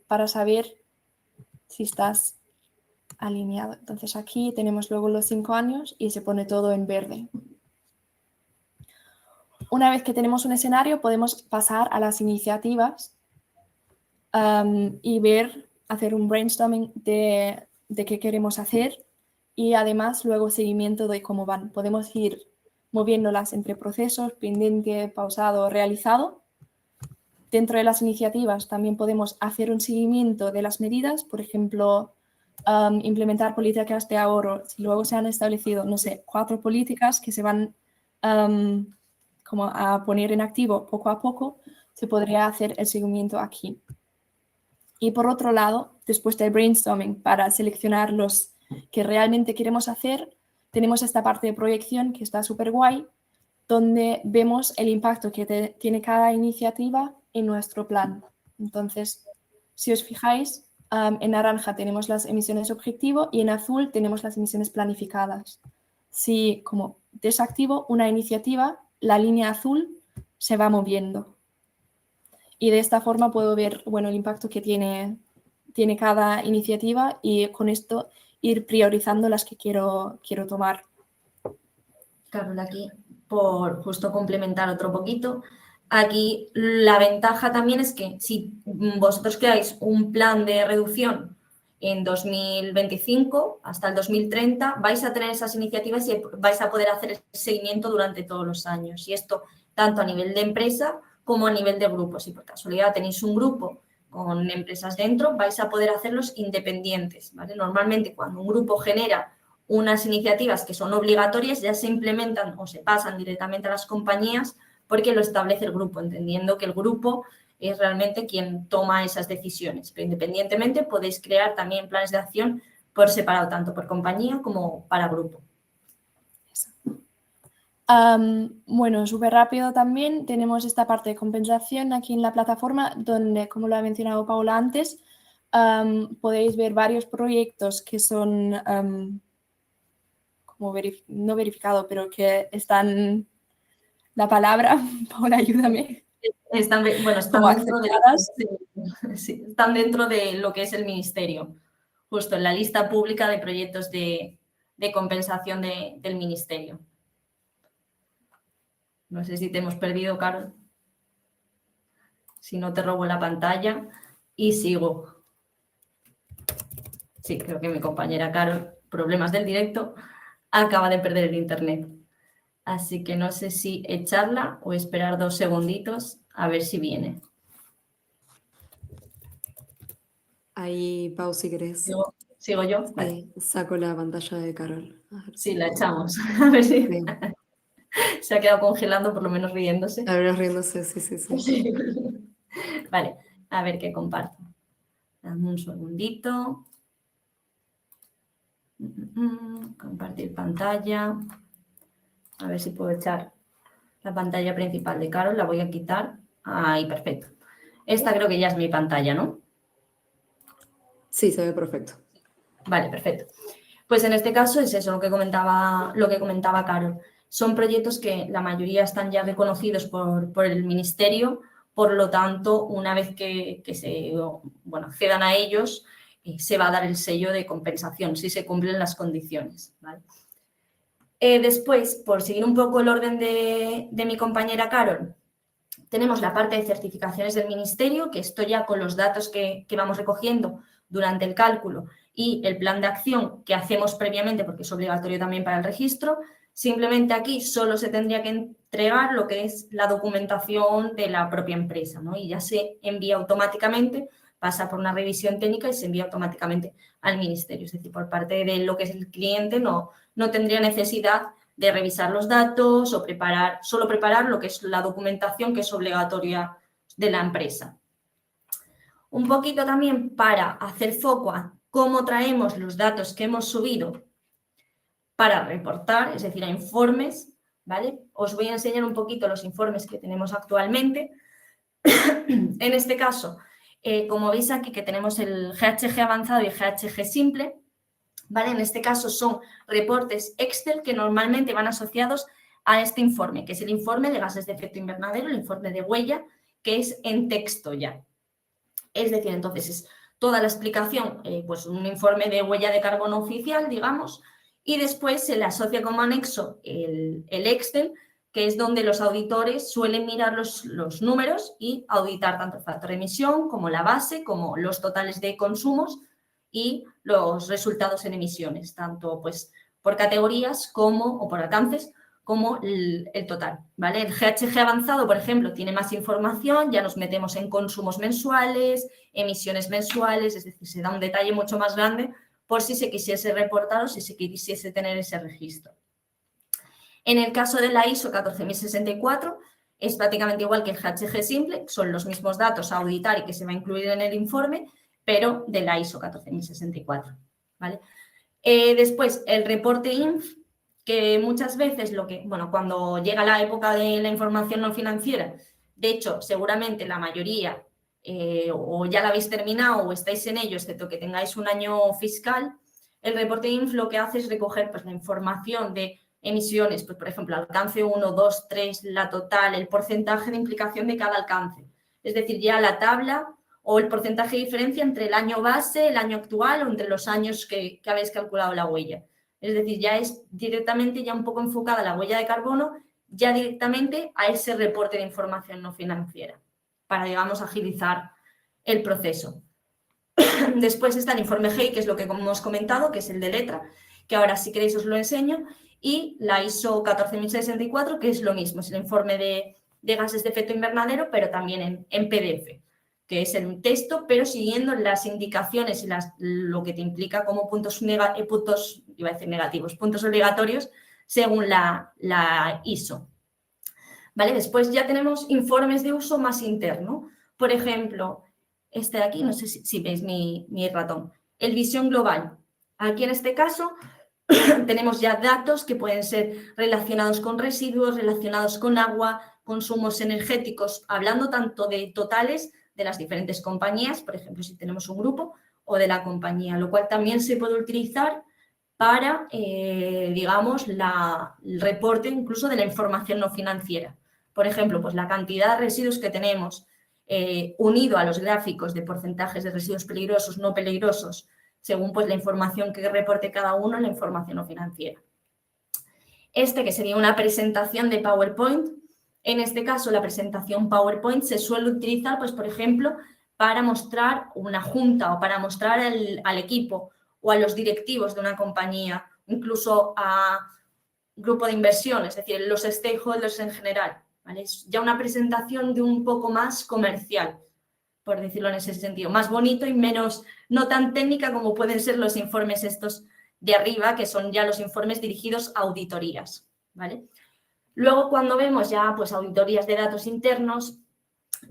para saber si estás alineado. Entonces aquí tenemos luego los 5 años y se pone todo en verde. Una vez que tenemos un escenario, podemos pasar a las iniciativas y hacer un brainstorming de qué queremos hacer y además luego seguimiento de cómo van. Podemos ir moviéndolas entre procesos, pendiente, pausado, realizado. Dentro de las iniciativas también podemos hacer un seguimiento de las medidas, por ejemplo, implementar políticas de ahorro. Si luego se han establecido, no sé, 4 políticas que se van como a poner en activo poco a poco, se podría hacer el seguimiento aquí. Y por otro lado, después del brainstorming, para seleccionar los que realmente queremos hacer, tenemos esta parte de proyección que está súper guay, donde vemos el impacto que tiene cada iniciativa en nuestro plan. Entonces, si os fijáis, en naranja tenemos las emisiones objetivo y en azul tenemos las emisiones planificadas. Si como desactivo una iniciativa, la línea azul se va moviendo. Y de esta forma puedo ver, bueno, el impacto que tiene cada iniciativa y con esto ir priorizando las que quiero tomar. Carol, aquí, por justo complementar otro poquito, aquí la ventaja también es que si vosotros creáis un plan de reducción en 2025 hasta el 2030, vais a tener esas iniciativas y vais a poder hacer el seguimiento durante todos los años. Y esto tanto a nivel de empresa como a nivel de grupo. Si por casualidad tenéis un grupo con empresas dentro, vais a poder hacerlos independientes, ¿vale? Normalmente cuando un grupo genera unas iniciativas que son obligatorias ya se implementan o se pasan directamente a las compañías porque lo establece el grupo, entendiendo que el grupo es realmente quien toma esas decisiones. Pero independientemente podéis crear también planes de acción por separado, tanto por compañía como para grupo. Bueno, súper rápido también tenemos esta parte de compensación aquí en la plataforma donde, como lo ha mencionado Paula antes, podéis ver varios proyectos que son como no verificado, pero que están, la palabra, Paula, ayúdame. Están dentro de lo que es el ministerio, justo en la lista pública de proyectos de compensación del ministerio. No sé si te hemos perdido, Carol. Si no, te robo la pantalla y sigo. Sí, creo que mi compañera Carol, problemas del directo, acaba de perder el internet. Así que no sé si echarla o esperar 2 segunditos a ver si viene. Ahí, Pau, si querés. ¿Sigo yo? Vale. Saco la pantalla de Carol. Sí, la echamos. A ver si se ha quedado congelando, por lo menos riéndose. A ver, riéndose, sí. Vale, a ver qué comparto. Dame un segundito. Compartir pantalla. A ver si puedo echar la pantalla principal de Carol. La voy a quitar. Ahí, perfecto. Esta creo que ya es mi pantalla, ¿no? Sí, se ve perfecto. Vale, perfecto. Pues en este caso es eso lo que comentaba Carol. Son proyectos que la mayoría están ya reconocidos por el Ministerio, por lo tanto, una vez que se accedan a ellos, se va a dar el sello de compensación, si se cumplen las condiciones, ¿vale? Después, por seguir un poco el orden de mi compañera Carol, tenemos la parte de certificaciones del Ministerio, que esto ya con los datos que vamos recogiendo durante el cálculo y el plan de acción que hacemos previamente, porque es obligatorio también para el registro, simplemente aquí solo se tendría que entregar lo que es la documentación de la propia empresa, ¿no? Y ya se envía automáticamente, pasa por una revisión técnica y se envía automáticamente al Ministerio. Es decir, por parte de lo que es el cliente no tendría necesidad de revisar los datos o solo preparar lo que es la documentación que es obligatoria de la empresa. Un poquito también para hacer foco a cómo traemos los datos que hemos subido para reportar, es decir, a informes, ¿vale? Os voy a enseñar un poquito los informes que tenemos actualmente. En este caso, como veis aquí que tenemos el GHG avanzado y el GHG simple, ¿vale? En este caso son reportes Excel que normalmente van asociados a este informe, que es el informe de gases de efecto invernadero, el informe de huella, que es en texto ya. Es decir, entonces es toda la explicación, pues un informe de huella de carbono oficial, digamos, y después se le asocia como anexo el Excel, que es donde los auditores suelen mirar los números y auditar tanto el factor de emisión como la base, como los totales de consumos y los resultados en emisiones, tanto pues por categorías o por alcances, como el total, ¿vale? El GHG avanzado, por ejemplo, tiene más información, ya nos metemos en consumos mensuales, emisiones mensuales, es decir, se da un detalle mucho más grande por si se quisiese reportar o si se quisiese tener ese registro. En el caso de la ISO 14064, es prácticamente igual que el GHG simple, son los mismos datos a auditar y que se va a incluir en el informe, pero de la ISO 14064, ¿vale? Después, el reporte INF, que muchas veces cuando llega la época de la información no financiera, de hecho, seguramente la mayoría o ya la habéis terminado o estáis en ello, excepto que tengáis un año fiscal, el reporte INF lo que hace es recoger pues, la información de emisiones, pues, por ejemplo, alcance 1, 2, 3, la total, el porcentaje de implicación de cada alcance. Es decir, ya la tabla o el porcentaje de diferencia entre el año base, el año actual o entre los años que habéis calculado la huella. Es decir, ya es directamente ya un poco enfocada la huella de carbono, ya directamente a ese reporte de información no financiera, para, digamos, agilizar el proceso. Después está el informe GEI, que es lo que hemos comentado, que es el de letra, que ahora si queréis os lo enseño, y la ISO 14064, que es lo mismo, es el informe de gases de efecto invernadero, pero también en PDF, que es un texto, pero siguiendo las indicaciones y lo que te implica como puntos negativos, puntos obligatorios, según la ISO. ¿Vale? Después ya tenemos informes de uso más interno. Por ejemplo, este de aquí, no sé si veis mi ratón, el visión global. Aquí en este caso tenemos ya datos que pueden ser relacionados con residuos, relacionados con agua, consumos energéticos, hablando tanto de totales de las diferentes compañías, por ejemplo, si tenemos un grupo, o de la compañía, lo cual también se puede utilizar para, digamos, el reporte incluso de la información no financiera. Por ejemplo, pues la cantidad de residuos que tenemos unido a los gráficos de porcentajes de residuos peligrosos, no peligrosos, según pues, la información que reporte cada uno en la información no financiera. Este que sería una presentación de PowerPoint. En este caso, la presentación PowerPoint se suele utilizar, pues, por ejemplo, para mostrar una junta o para mostrar al equipo o a los directivos de una compañía, incluso a grupo de inversión, es decir, los stakeholders en general, ¿vale? Es ya una presentación de un poco más comercial, por decirlo en ese sentido, más bonito y menos, no tan técnica como pueden ser los informes estos de arriba, que son ya los informes dirigidos a auditorías, ¿vale? Luego, cuando vemos ya pues, auditorías de datos internos,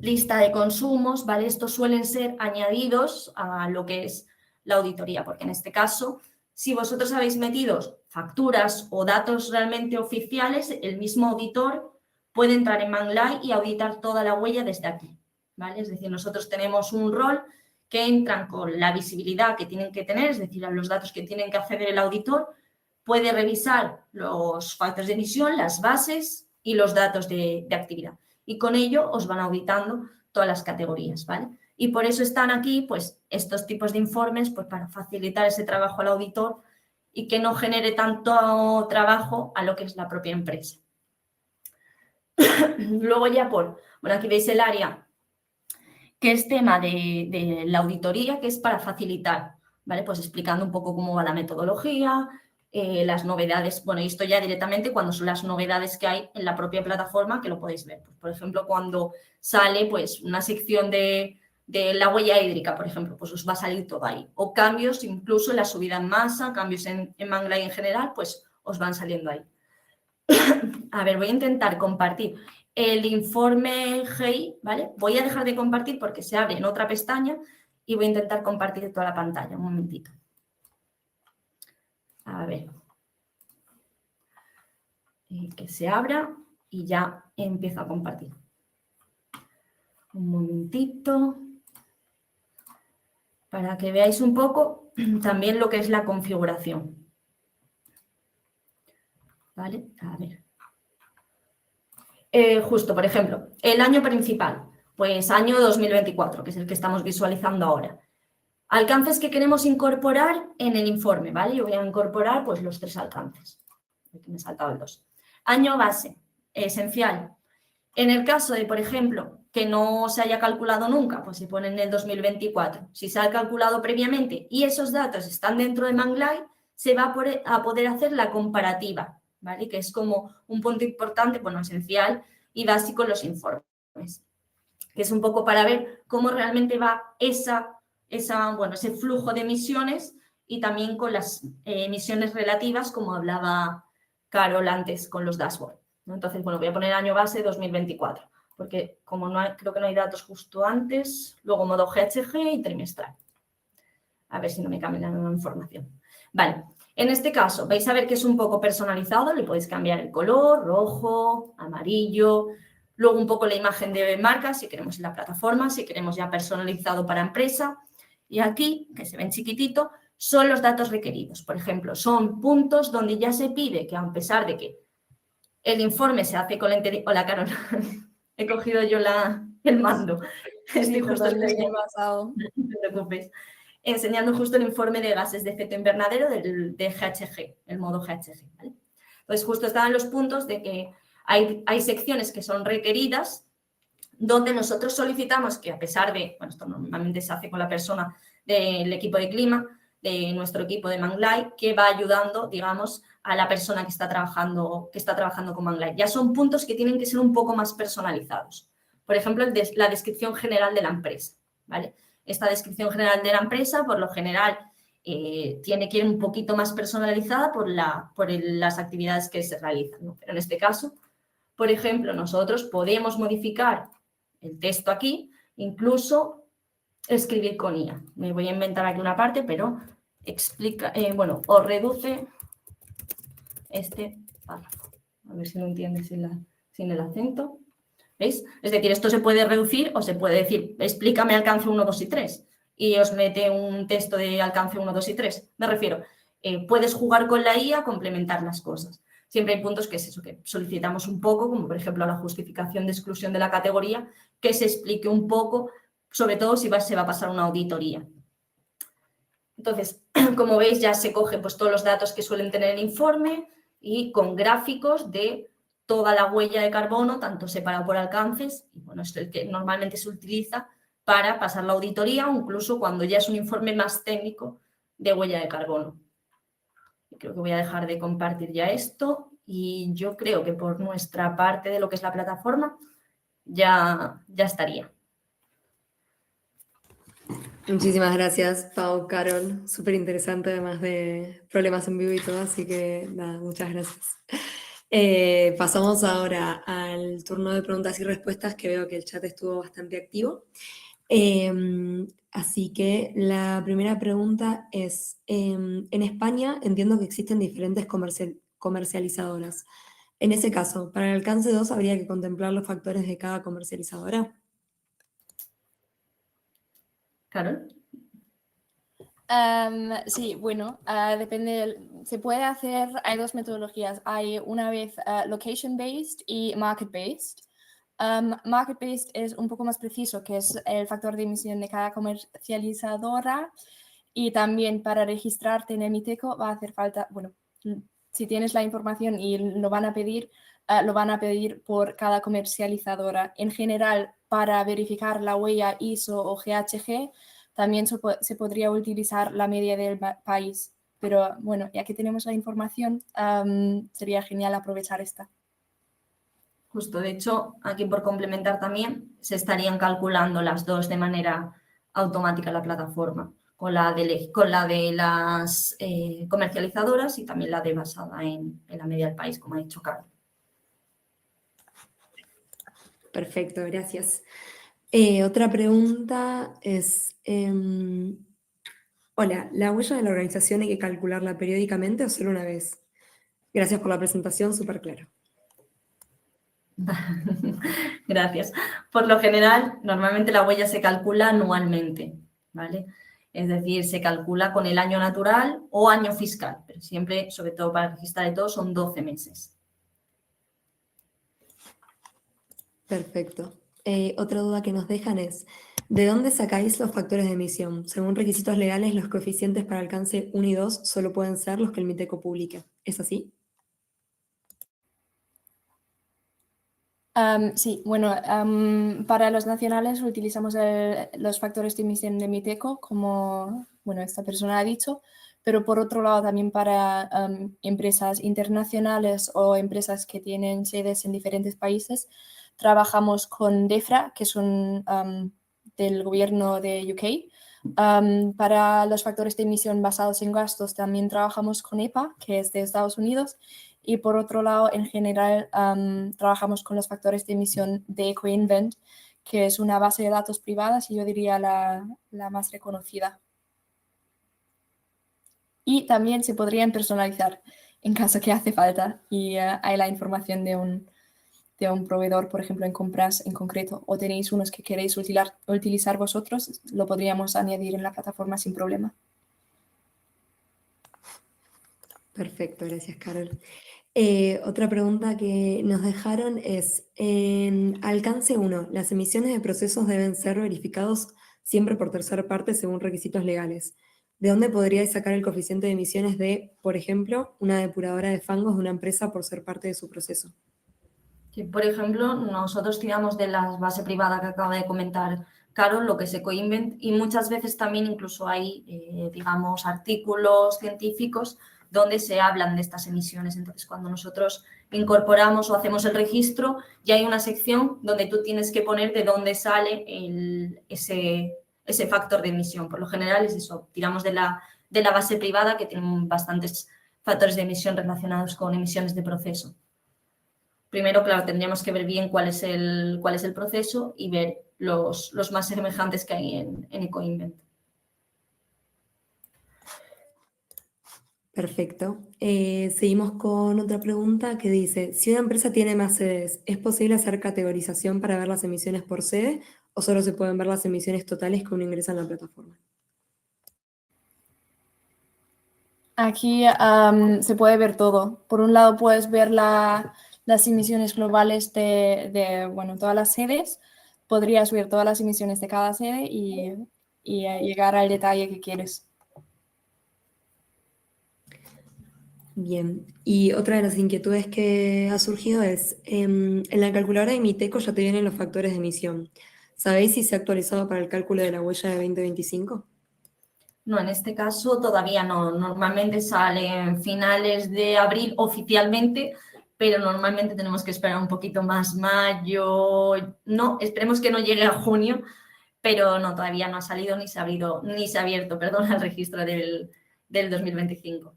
lista de consumos, ¿vale? Estos suelen ser añadidos a lo que es la auditoría, porque en este caso, si vosotros habéis metido facturas o datos realmente oficiales, el mismo auditor puede entrar en Manglai y auditar toda la huella desde aquí, ¿vale? Es decir, nosotros tenemos un rol que entran con la visibilidad que tienen que tener, es decir, a los datos que tienen que acceder el auditor, puede revisar los factores de emisión, las bases y los datos de actividad. Y con ello os van auditando todas las categorías, ¿vale? Y por eso están aquí, pues, estos tipos de informes, pues, para facilitar ese trabajo al auditor y que no genere tanto trabajo a lo que es la propia empresa. Luego ya aquí veis el área que es tema de la auditoría, que es para facilitar, ¿vale? Pues explicando un poco cómo va la metodología, las novedades, bueno, y esto ya directamente cuando son las novedades que hay en la propia plataforma, que lo podéis ver. Pues, por ejemplo, cuando sale pues, una sección de la huella hídrica, por ejemplo, pues os va a salir todo ahí. O cambios, incluso en la subida en masa, cambios en Manglai en general, pues os van saliendo ahí. A ver, voy a intentar compartir el informe GEI, ¿vale? Voy a dejar de compartir porque se abre en otra pestaña y voy a intentar compartir toda la pantalla. Un momentito. A ver. Que se abra y ya empiezo a compartir. Un momentito. Para que veáis un poco también lo que es la configuración. ¿Vale? A ver. Justo, por ejemplo, el año principal, pues año 2024, que es el que estamos visualizando ahora. Alcances que queremos incorporar en el informe, ¿vale? Yo voy a incorporar pues los 3 alcances. Aquí me he saltado el 2. Año base, esencial. En el caso de, por ejemplo, que no se haya calculado nunca, pues se pone en el 2024. Si se ha calculado previamente y esos datos están dentro de Manglai, se va a poder hacer la comparativa, ¿vale? Que es como un punto importante, bueno, esencial y básico en los informes. Que es un poco para ver cómo realmente va ese flujo de emisiones y también con las emisiones relativas, como hablaba Carol antes con los dashboards, ¿no? Entonces, bueno, voy a poner año base 2024, porque como creo que no hay datos justo antes, luego modo GHG y trimestral. A ver si no me cambian la información. Vale, en este caso vais a ver que es un poco personalizado, le podéis cambiar el color, rojo, amarillo, luego un poco la imagen de marca, si queremos en la plataforma, si queremos ya personalizado para empresa. Y aquí, que se ven chiquitito, son los datos requeridos. Por ejemplo, son puntos donde ya se pide que a pesar de que el informe se hace con la inteligencia... Hola, Carol. He cogido yo el mando. Estoy justo pasado. No te preocupes. Enseñando justo el informe de gases de efecto invernadero de GHG, el modo GHG, ¿vale? Entonces, justo estaban los puntos de que hay secciones que son requeridas donde nosotros solicitamos que a pesar de, bueno, esto normalmente se hace con la persona del equipo de clima, de nuestro equipo de Manglai, que va ayudando, digamos, a la persona que está trabajando con Manglai. Ya son puntos que tienen que ser un poco más personalizados. Por ejemplo, la descripción general de la empresa, ¿vale? Esta descripción general de la empresa, por lo general, tiene que ir un poquito más personalizada por las actividades que se realizan, ¿no? Pero en este caso, por ejemplo, nosotros podemos modificar el texto aquí, incluso escribir con IA. Me voy a inventar aquí una parte, pero explica, os reduce este párrafo. A ver si lo entiendes sin el acento. ¿Veis? Es decir, esto se puede reducir o se puede decir, explícame alcance 1, 2 y 3 y os mete un texto de alcance 1, 2 y 3. Me refiero, puedes jugar con la IA, complementar las cosas. Siempre hay puntos que es eso, que solicitamos un poco, como por ejemplo la justificación de exclusión de la categoría, que se explique un poco, sobre todo si se va a pasar una auditoría. Entonces, como veis, ya se cogen pues, todos los datos que suelen tener el informe y con gráficos de toda la huella de carbono, tanto separado por alcances, y bueno, es el que normalmente se utiliza para pasar la auditoría o incluso cuando ya es un informe más técnico de huella de carbono. Creo que voy a dejar de compartir ya esto y yo creo que por nuestra parte de lo que es la plataforma ya estaría. Muchísimas gracias, Pau, Carol. Súper interesante, además de problemas en vivo y todo, así que nada, muchas gracias. Pasamos ahora al turno de preguntas y respuestas, que veo que el chat estuvo bastante activo. Así que la primera pregunta es, en España entiendo que existen diferentes comercializadoras. En ese caso, para el alcance 2 habría que contemplar los factores de cada comercializadora. ¿Carol? Sí, bueno, depende, se puede hacer, hay dos metodologías, hay una vez location-based y market-based. Market-based es un poco más preciso, que es el factor de emisión de cada comercializadora, y también para registrarte en el MITECO va a hacer falta, bueno, si tienes la información y lo van a pedir por cada comercializadora. En general, para verificar la huella ISO o GHG, también se podría utilizar la media del país. Pero bueno, ya que tenemos la información, sería genial aprovechar esta. Justo, de hecho, aquí por complementar también, se estarían calculando las dos de manera automática en la plataforma, con la de las comercializadoras y también la de basada en la media del país, como ha dicho Carlos. Perfecto, gracias. Otra pregunta es, hola, ¿la huella de la organización hay que calcularla periódicamente o solo una vez? Gracias por la presentación, súper claro. Gracias. Por lo general, normalmente la huella se calcula anualmente, ¿vale? Es decir, se calcula con el año natural o año fiscal, pero siempre, sobre todo para registrar de todo, son 12 meses. Perfecto. Otra duda que nos dejan es, ¿De dónde sacáis los factores de emisión? Según requisitos legales, los coeficientes para alcance 1 y 2 solo pueden ser los que el MITECO publique. ¿Es así? Sí, bueno, para los nacionales utilizamos los factores de emisión de MITECO, como bueno, esta persona ha dicho, pero por otro lado también para empresas internacionales o empresas que tienen sedes en diferentes países, trabajamos con DEFRA, que son del gobierno de UK. Para los factores de emisión basados en gastos también trabajamos con EPA, que es de Estados Unidos. Y por otro lado, en general, trabajamos con los factores de emisión de EcoInvent, que es una base de datos privadas y yo diría la más reconocida. Y también se podrían personalizar en caso que hace falta y hay la información de un proveedor, por ejemplo, en compras en concreto, o tenéis unos que queréis utilizar vosotros, lo podríamos añadir en la plataforma sin problema. Perfecto, gracias, Carol. Otra pregunta que nos dejaron es, en alcance 1, las emisiones de procesos deben ser verificados siempre por tercera parte según requisitos legales. ¿De dónde podríais sacar el coeficiente de emisiones de, por ejemplo, una depuradora de fangos de una empresa por ser parte de su proceso? Sí, por ejemplo, nosotros tiramos de la base privada que acaba de comentar Carol, lo que es EcoInvent, y muchas veces también incluso hay, digamos, artículos científicos donde se hablan de estas emisiones. Entonces, cuando nosotros incorporamos o hacemos el registro, ya hay una sección donde tú tienes que poner de dónde sale ese factor de emisión. Por lo general es eso, tiramos de la base privada que tiene bastantes factores de emisión relacionados con emisiones de proceso. Primero, claro, tendríamos que ver bien cuál es el proceso y ver los más semejantes que hay en EcoInvent. Perfecto. Seguimos con otra pregunta que dice, si una empresa tiene más sedes, ¿es posible hacer categorización para ver las emisiones por sede o solo se pueden ver las emisiones totales que uno ingresa en la plataforma? Aquí se puede ver todo. Por un lado puedes ver las emisiones globales de bueno, todas las sedes. Podrías ver todas las emisiones de cada sede y llegar al detalle que quieres. Bien, y otra de las inquietudes que ha surgido es, en la calculadora de MITECO ya te vienen los factores de emisión. ¿Sabéis si se ha actualizado para el cálculo de la huella de 2025? No, en este caso todavía no. Normalmente sale en finales de abril oficialmente, pero normalmente tenemos que esperar un poquito más, mayo. No, esperemos que no llegue a junio, pero no, todavía no ha salido ni se ha abierto, perdón, el registro del 2025.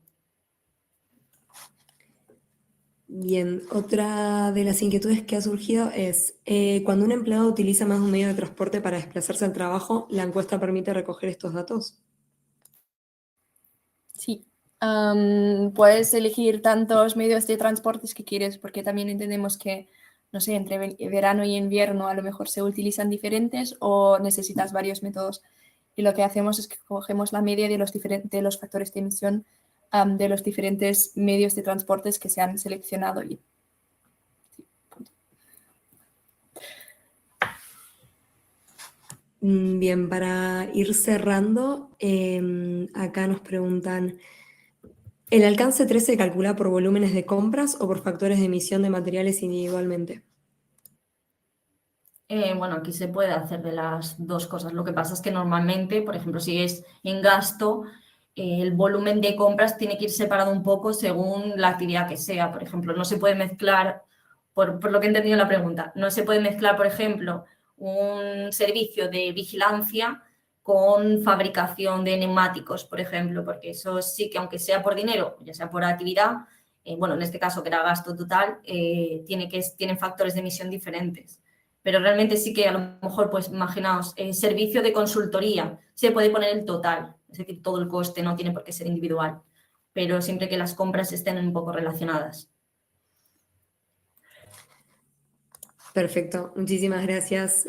Bien, otra de las inquietudes que ha surgido es, cuando un empleado utiliza más de un medio de transporte para desplazarse al trabajo, ¿la encuesta permite recoger estos datos? Sí. Puedes elegir tantos medios de transportes que quieres, porque también entendemos que, no sé, entre verano y invierno a lo mejor se utilizan diferentes o necesitas varios métodos. Y lo que hacemos es que cogemos la media de los factores de emisión de los diferentes medios de transportes que se han seleccionado. Y, sí, punto. Bien, para ir cerrando, acá nos preguntan, ¿el alcance 3 se calcula por volúmenes de compras o por factores de emisión de materiales individualmente? Bueno, aquí se puede hacer de las dos cosas. Lo que pasa es que normalmente, por ejemplo, si es en gasto, el volumen de compras tiene que ir separado un poco según la actividad que sea. Por ejemplo, no se puede mezclar, por lo que he entendido la pregunta, no se puede mezclar, por ejemplo, un servicio de vigilancia con fabricación de neumáticos, por ejemplo, porque eso sí que aunque sea por dinero, ya sea por actividad, bueno, en este caso que era gasto total, tienen factores de emisión diferentes. Pero realmente sí que a lo mejor, pues imaginaos, servicio de consultoría, se puede poner el total, es decir, todo el coste no tiene por qué ser individual, pero siempre que las compras estén un poco relacionadas. Perfecto, muchísimas gracias,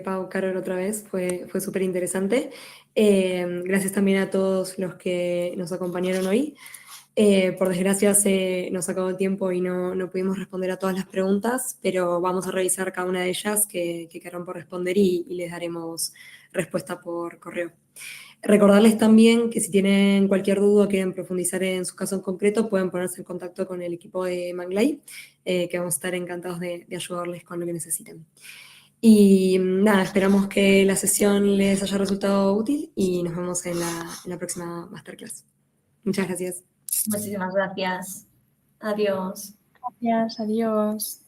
Pau, Carol, otra vez, fue súper interesante. Gracias también a todos los que nos acompañaron hoy. Por desgracia nos acabó el tiempo y no pudimos responder a todas las preguntas, pero vamos a revisar cada una de ellas que quedaron por responder y les daremos respuesta por correo. Recordarles también que si tienen cualquier duda o quieren profundizar en su caso en concreto, pueden ponerse en contacto con el equipo de Manglay, que vamos a estar encantados de ayudarles con lo que necesiten. Y nada, esperamos que la sesión les haya resultado útil y nos vemos en la próxima masterclass. Muchas gracias. Muchísimas gracias. Adiós. Gracias, adiós.